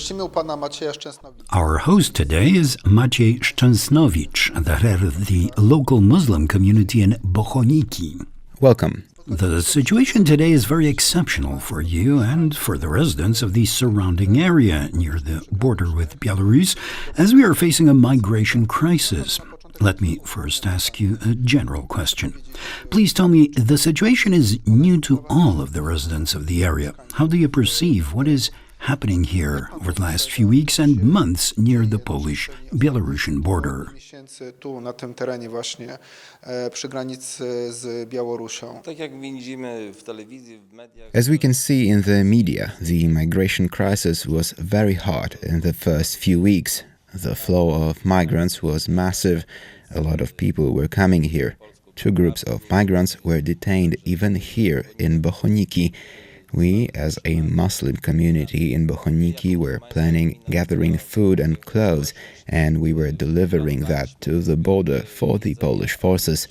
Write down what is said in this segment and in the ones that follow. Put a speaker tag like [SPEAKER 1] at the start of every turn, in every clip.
[SPEAKER 1] Gościmy u pana Macieja Szczęsnowicza.
[SPEAKER 2] Our host today is Maciej Szczęsnowicz, the head of the local Muslim community in Bohoniki.
[SPEAKER 3] Welcome.
[SPEAKER 2] The situation today is very exceptional for you and for the residents of the surrounding area near the border with Belarus, as we are facing a migration crisis. Let me first ask you a general question. Please tell me, the situation is new to all of the residents of the area. How do you perceive what is happening here over the last few weeks and months near the Polish-Belarusian border?
[SPEAKER 1] Miesięcy tu na tym terenie właśnie przy granicy z Białorusią.
[SPEAKER 4] Tak jak widzimy w telewizji, w mediach.
[SPEAKER 3] As we can see in the media, the migration crisis was very hard in the first few weeks. The flow of migrants was massive. A lot of people were coming here. Two groups of migrants were detained even here in Bohoniki. We, as a Muslim community in Bohoniki, were planning gathering food and clothes, and we were delivering that to the border for the Polish forces.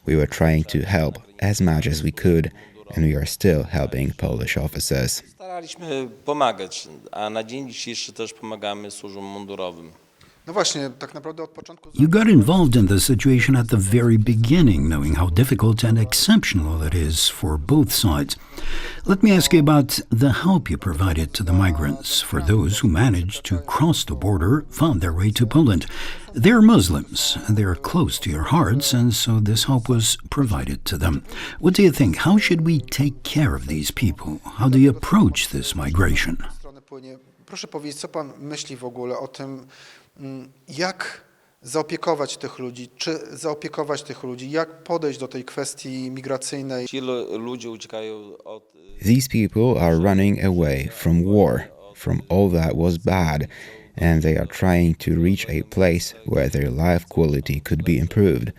[SPEAKER 3] We were trying to help as much as we could, and we are still helping Polish officers.
[SPEAKER 4] Staraliśmy pomagać, a na dzień dzisiejszy też pomagamy służbom mundurowym.
[SPEAKER 1] No właśnie, tak naprawdę od początku.
[SPEAKER 2] You got involved in the situation at the very beginning, knowing how difficult and exceptional it is for both sides. Let me ask you about the help you provided to the migrants, for those who managed to cross the border, found their way to Poland. They're Muslims, they're close to your hearts, and so this help was provided to them. What do you think? How should we take care of these people? How do you approach this migration?
[SPEAKER 1] Proszę powiedzieć, co pan myśli w ogóle o tym, jak zaopiekować tych ludzi, czy zaopiekować tych ludzi, jak podejść do tej kwestii migracyjnej.
[SPEAKER 4] Ci ludzie uciekają od.
[SPEAKER 3] These people are running away from war, from all that was bad, and they are trying to reach a place where their life quality could be improved.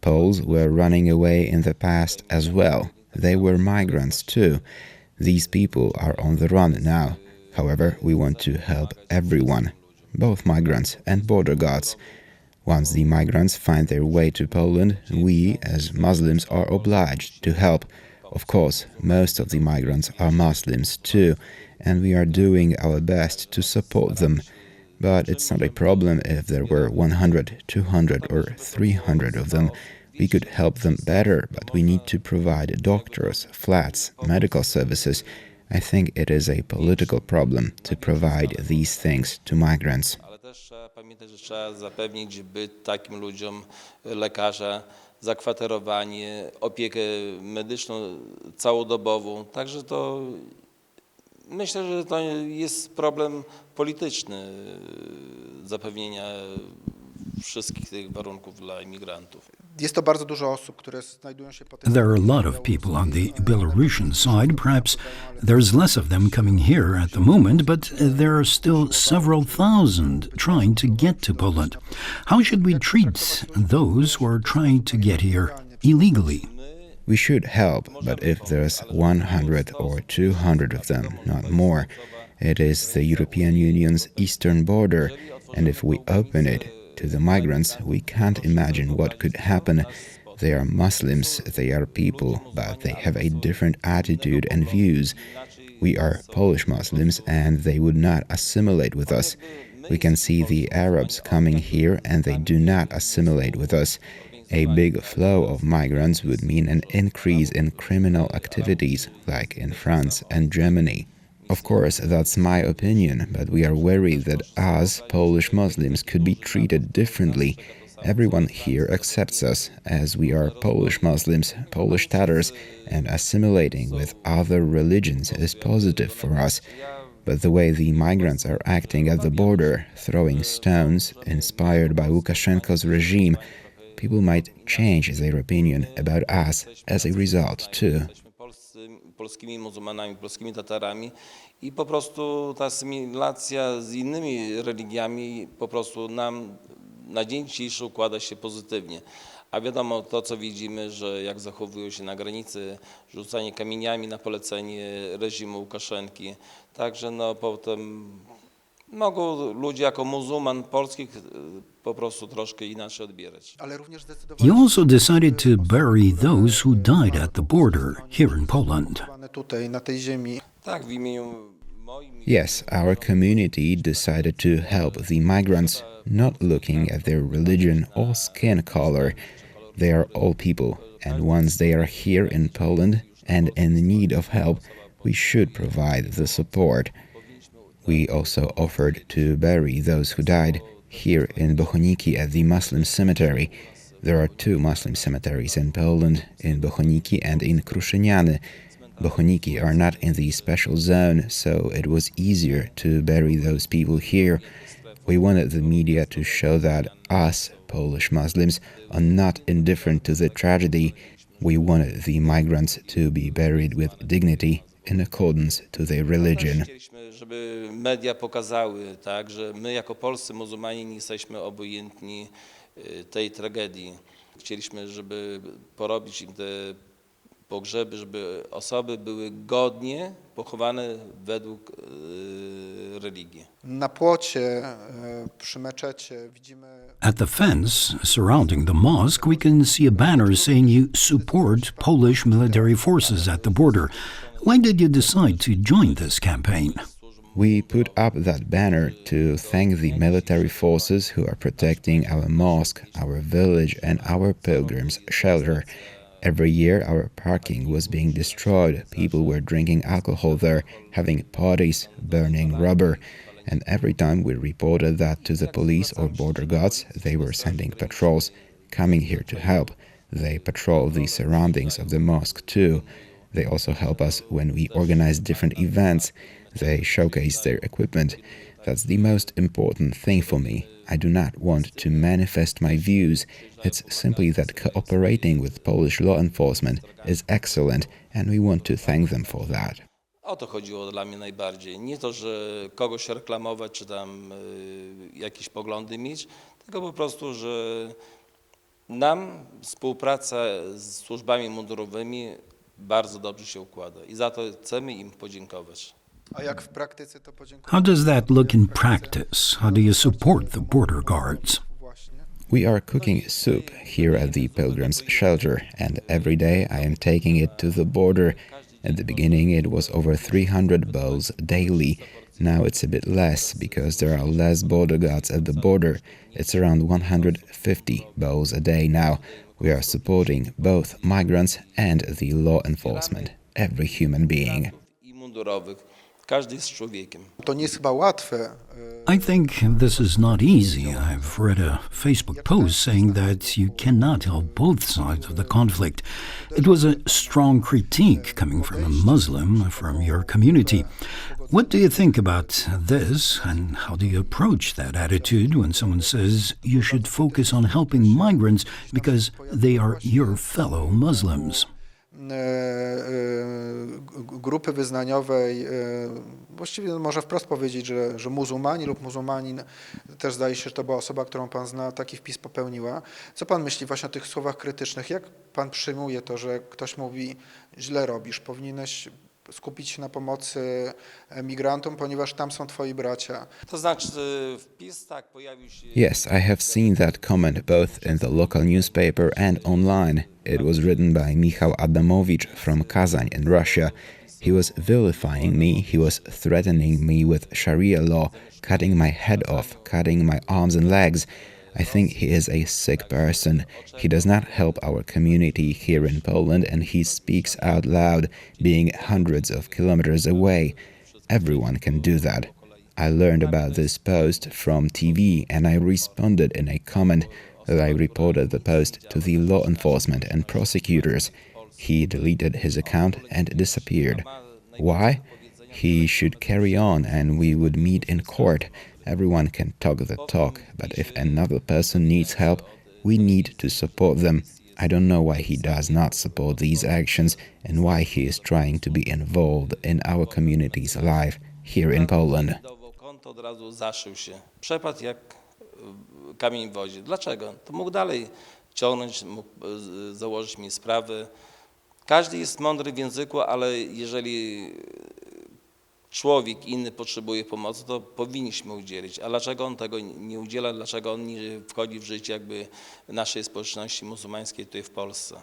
[SPEAKER 3] Poles were running away in the past as well. They were migrants too. These people are on the run now. However, we want to help everyone, both migrants and border guards. Once the migrants find their way to Poland, we, as Muslims, are obliged to help. Of course, most of the migrants are Muslims too, and we are doing our best to support them. But it's not a problem if there were 100, 200 or 300 of them. We could help them better, but we need to provide doctors, flats, medical services. I think it is a political problem to provide these things to migrants.
[SPEAKER 4] Ale też trzeba pamiętać, że trzeba zapewnić byt takim ludziom, lekarza, zakwaterowanie, opiekę medyczną całodobową. Także to myślę, że to jest problem polityczny zapewnienia wszystkich tych warunków dla imigrantów.
[SPEAKER 1] Jest to bardzo dużo osób, które znajdują się po tej
[SPEAKER 2] There are a lot of people on the Belarusian side. Perhaps there's less of them coming here at the moment, but there are still several thousand trying to get to Poland. How should we treat those who are trying to get here illegally?
[SPEAKER 3] We should help, but if there's 100 or 200 of them, not more, it is the European Union's eastern border, and if we open it to the migrants, we can't imagine what could happen. They are Muslims, they are people, but they have a different attitude and views. We are Polish Muslims, and they would not assimilate with us. We can see the Arabs coming here, and they do not assimilate with us. A big flow of migrants would mean an increase in criminal activities, like in France and Germany. Of course, that's my opinion, but we are worried that us, Polish Muslims, could be treated differently. Everyone here accepts us, as we are Polish Muslims, Polish Tatars, and assimilating with other religions is positive for us. But the way the migrants are acting at the border, throwing stones, inspired by Lukashenko's regime, people might change their opinion about us as a result too.
[SPEAKER 4] Polskimi muzułmanami, polskimi Tatarami i po prostu ta asymilacja z innymi religiami po prostu nam na dzień dzisiejszy układa się pozytywnie. A wiadomo to, co widzimy, że jak zachowują się na granicy, rzucanie kamieniami na polecenie reżimu Łukaszenki. Także no potem mogą ludzie jako muzułman polskich po prostu troszkę inaczej odbierać.
[SPEAKER 1] Ale również zdecydowanie
[SPEAKER 2] You also decided to bury those who died at the border here in Poland.
[SPEAKER 1] tutaj na tej ziemi.
[SPEAKER 4] Tak, w imieniu
[SPEAKER 3] Yes, our community decided to help the migrants, not looking at their religion or skin color. They are all people, and once they are here in Poland and in need of help, we should provide the support. We also offered to bury those who died here in Bohoniki at the Muslim cemetery. There are two Muslim cemeteries in Poland, in Bohoniki and in Kruszyniany. Bohoniki are not in the special zone, so it was easier to bury those people here. We wanted the media to show that us, Polish Muslims, are not indifferent to the tragedy. We wanted the migrants to be buried with dignity in accordance to their religion.
[SPEAKER 4] Chcieliśmy, żeby media pokazały, tak, że my jako polscy muzułmanie nie jesteśmy obojętni tej tragedii. Chcieliśmy, żeby porobić im te pogrzeby, żeby osoby były godnie pochowane według religii.
[SPEAKER 1] Na płocie przy meczecie widzimy...
[SPEAKER 2] At the fence surrounding the mosque, we can see a banner saying you support Polish military forces at the border. Why did you decide to join this campaign?
[SPEAKER 3] We put up that banner to thank the military forces who are protecting our mosque, our village, and our pilgrims' shelter. Every year, our parking was being destroyed. People were drinking alcohol there, having parties, burning rubber. And every time we reported that to the police or border guards, they were sending patrols, coming here to help. They patrol the surroundings of the mosque too. They also help us when we organize different events. They showcase their equipment. That's the most important thing for me. I do not want to manifest my views. It's simply that cooperating with Polish law enforcement is excellent, and we want to thank them for that.
[SPEAKER 4] O to chodziło dla mnie najbardziej. Nie to, że kogoś reklamować, czy tam jakieś poglądy mieć, tylko po prostu, że nam współpraca z służbami mundurowymi bardzo dobrze się układa i za to chcemy im podziękować.
[SPEAKER 1] A jak w praktyce to podziękować?
[SPEAKER 2] How does that look in practice? How do you support the border guards?
[SPEAKER 1] Właśnie.
[SPEAKER 3] We are cooking soup here at the pilgrims' shelter, and every day I am taking it to the border. At the beginning it was over 300 bowls daily. Now it's a bit less because there are less border guards at the border. It's around 150 bowls a day now. We are supporting both migrants and the law enforcement, every human being.
[SPEAKER 4] I mundurowych. Każdy jest człowiekiem.
[SPEAKER 1] To nie jest chyba łatwe.
[SPEAKER 2] I think this is not easy. I've read a Facebook post saying that you cannot help both sides of the conflict. It was a strong critique coming from a Muslim from your community. What do you think about this, and how do you approach that attitude when someone says you should focus on helping migrants because they are your fellow Muslims?
[SPEAKER 1] Grupy wyznaniowej, właściwie można wprost powiedzieć, że muzułmani lub muzułmanin, też zdaje się, że to była osoba, którą pan zna, taki wpis popełniła. Co pan myśli właśnie o tych słowach krytycznych? Jak pan przyjmuje to, że ktoś mówi, źle robisz, powinieneś skupić się na pomocy migrantom, ponieważ tam są twoi bracia?
[SPEAKER 4] To znaczy wpis tak pojawił się...
[SPEAKER 3] Yes, I have seen that comment both in the local newspaper and online. It was written by Michał Adamowicz from Kazan in Russia. He was vilifying me, he was threatening me with Sharia law, cutting my head off, cutting my arms and legs. I think he is a sick person. He does not help our community here in Poland, and he speaks out loud, being hundreds of kilometers away. Everyone can do that. I learned about this post from TV, and I responded in a comment that I reported the post to the law enforcement and prosecutors. He deleted his account and disappeared. Why? He should carry on, and we would meet in court. Everyone can talk the talk, but if another person needs help, we need to support them. I don't know why he does not support these actions and why he is trying to be involved in our community's life here in Poland.
[SPEAKER 4] Konto od razu zaszył się. Przepadł jak kamień w wodzie. Dlaczego? To mógł dalej ciągnąć, mógł założyć mi sprawy. Każdy jest mądry w języku, ale jeżeli człowiek inny potrzebuje pomocy, to powinniśmy udzielić. A dlaczego on tego nie udziela? Dlaczego on nie wchodzi w życie jakby naszej społeczności muzułmańskiej tutaj w Polsce?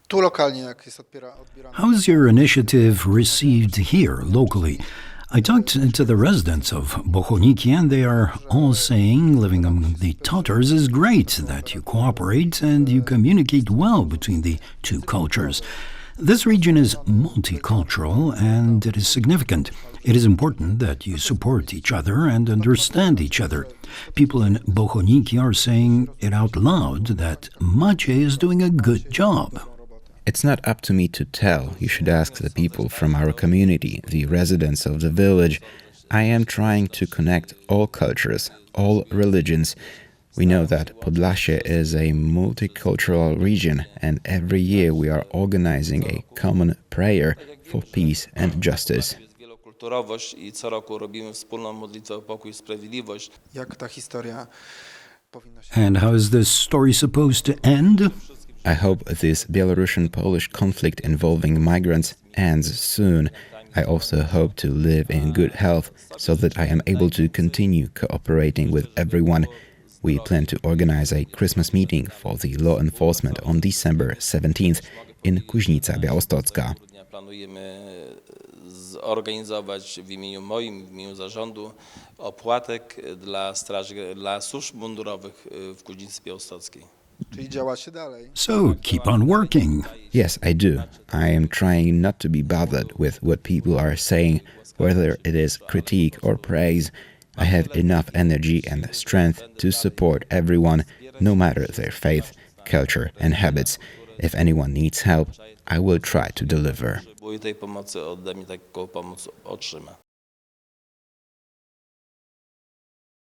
[SPEAKER 1] Tu lokalnie jak jest odbierane?
[SPEAKER 2] How is your initiative received here locally? I talked to the residents of Bohoniki, and they are all saying living among the Tatars is great, that you cooperate and you communicate well between the two cultures. This region is multicultural and it is significant. It is important that you support each other and understand each other. People in Bohoniki are saying it out loud that Maciej is doing a good job.
[SPEAKER 3] It's not up to me to tell. You should ask the people from our community, the residents of the village. I am trying to connect all cultures, all religions. We know that Podlasie is a multicultural region, and every year we are organizing a common prayer for peace and justice.
[SPEAKER 4] Wielokulturowość i co roku robimy wspólną modlitwę o pokój i sprawiedliwość.
[SPEAKER 1] Jak ta historia powinna się...
[SPEAKER 2] And how is this story supposed to end?
[SPEAKER 3] I hope this Belarusian-Polish conflict involving migrants ends soon. I also hope to live in good health so that I am able to continue cooperating with everyone. We plan to organize a Christmas meeting for the law enforcement on December 17th in Kuźnica Białostocka.
[SPEAKER 4] Planujemy zorganizować w imieniu moim, w imieniu zarządu opłatek dla służb mundurowych w Kuźnicy Białostockiej.
[SPEAKER 1] Czyli działacie dalej.
[SPEAKER 2] So keep on working.
[SPEAKER 3] Yes, I do. I am trying not to be bothered with what people are saying, whether it is critique or praise. I have enough energy and strength to support everyone, no matter their faith, culture and habits. If anyone needs help, I will try to deliver.
[SPEAKER 4] Potrzebuję tej pomocy, ode mnie taką pomoc otrzyma.